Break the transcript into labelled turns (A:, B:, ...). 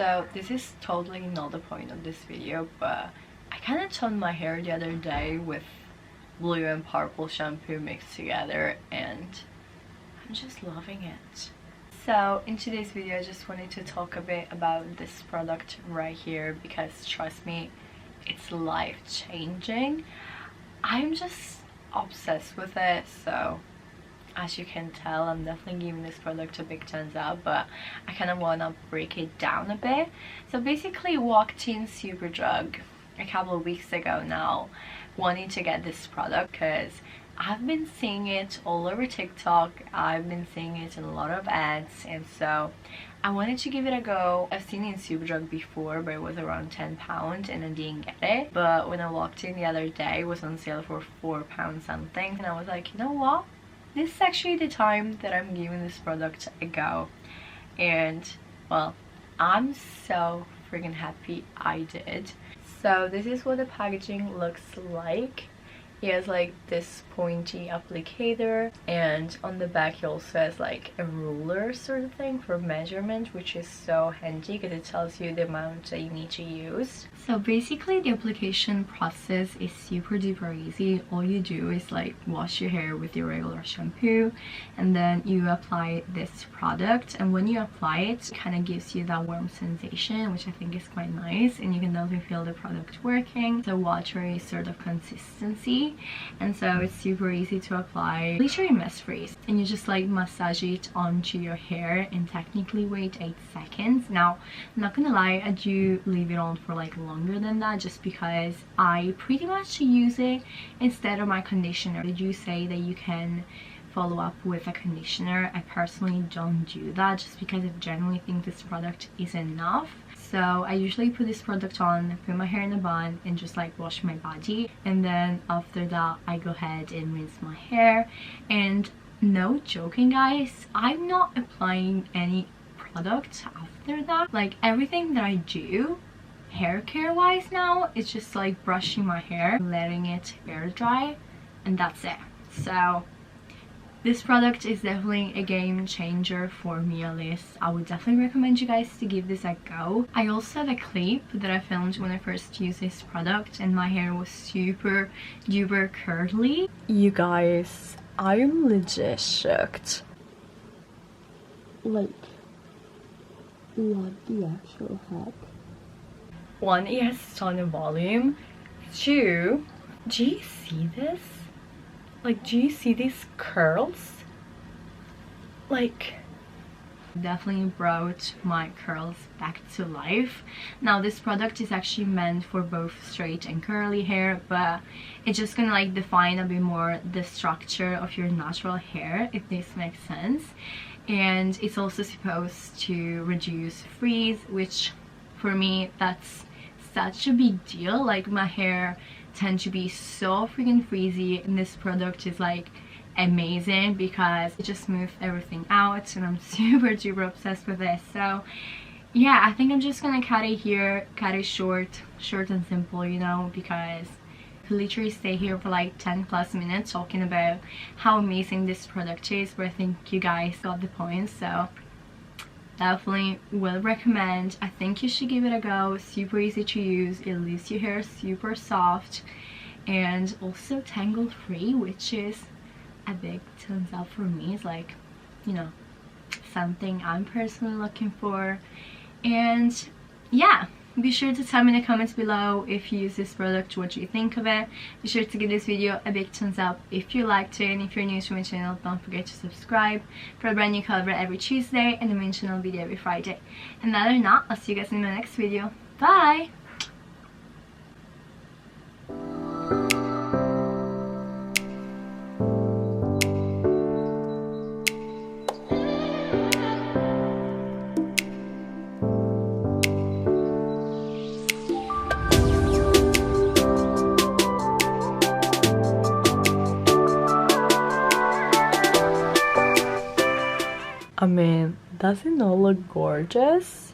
A: So this is totally not the point of this video, but I kind of toned my hair the other day with blue and purple shampoo mixed together, and I'm just loving it. So in today's video I just wanted to talk a bit about this product right here, because trust me, it's life-changing. I'm just obsessed with it. So as you can tell, I'm definitely giving this product a big thumbs up, but I kind of want to break it down a bit. So basically walked in Superdrug a couple of weeks ago now wanting to get this product because I've been seeing it all over TikTok. I've been seeing it in a lot of ads, and so I wanted to give it a go. I've seen it in Superdrug before, but it was around £10 and I didn't get it. But when I walked in the other day, it was on sale for £4 something, and I was like, you know what? This is actually the time that I'm giving this product a go. And well, I'm so freaking happy I did. So this is what the packaging looks like. It has like this pointy applicator, and on the back it also has like a ruler sort of thing for measurement, which is so handy because it tells you the amount that you need to use. So basically the application process is super duper easy. All you do is like wash your hair with your regular shampoo, and then you apply this product, and when you apply it, it kind of gives you that warm sensation, which I think is quite nice, and you can definitely feel the product working. The watery sort of consistency, and so it's super easy to apply, literally mess free, and you just like massage it onto your hair and technically wait 8 seconds. Now I'm not gonna lie, I do leave it on for like longer than that just because I pretty much use it instead of my conditioner. They do say that you can follow up with a conditioner. I personally don't do that just because I generally think this product is enough. So I usually put this product on, put my hair in a bun, and just like wash my body, and then after that I go ahead and rinse my hair. And no joking guys, I'm not applying any product after that. Like everything that I do hair care wise now, it's just like brushing my hair, letting it air dry, and that's it. So this product is definitely a game changer for me, at least. I would definitely recommend you guys to give this a go. I also have a clip that I filmed when I first used this product, and my hair was super duper curly. You guys, I'm legit shocked. Like, what the actual heck? One, it has a ton of volume. Two, do you see this? Like, do you see these curls? Like, definitely brought my curls back to life. Now this product is actually meant for both straight and curly hair, but it's just gonna like define a bit more the structure of your natural hair, if this makes sense. And it's also supposed to reduce frizz, which for me that's such a big deal. Like my hair tend to be so freaking frizzy, and this product is like amazing because it just smooths everything out, and I'm super duper obsessed with this. So yeah, I think I'm just gonna cut it here, cut it short and simple, you know, because I could literally stay here for like 10+ minutes talking about how amazing this product is, but I think you guys got the point. So definitely will recommend. I think you should give it a go. Super easy to use, it leaves your hair super soft and also tangle free, which is a big thumbs up for me. It's like, you know, something I'm personally looking for. And yeah, be sure to tell me in the comments below if you use this product, what you think of it. Be sure to give this video a big thumbs up if you liked it, and if you're new to my channel, don't forget to subscribe for a brand new cover every Tuesday and a main channel video every Friday. And other than that, I'll see you guys in my next video. Bye! I mean, does it not look gorgeous?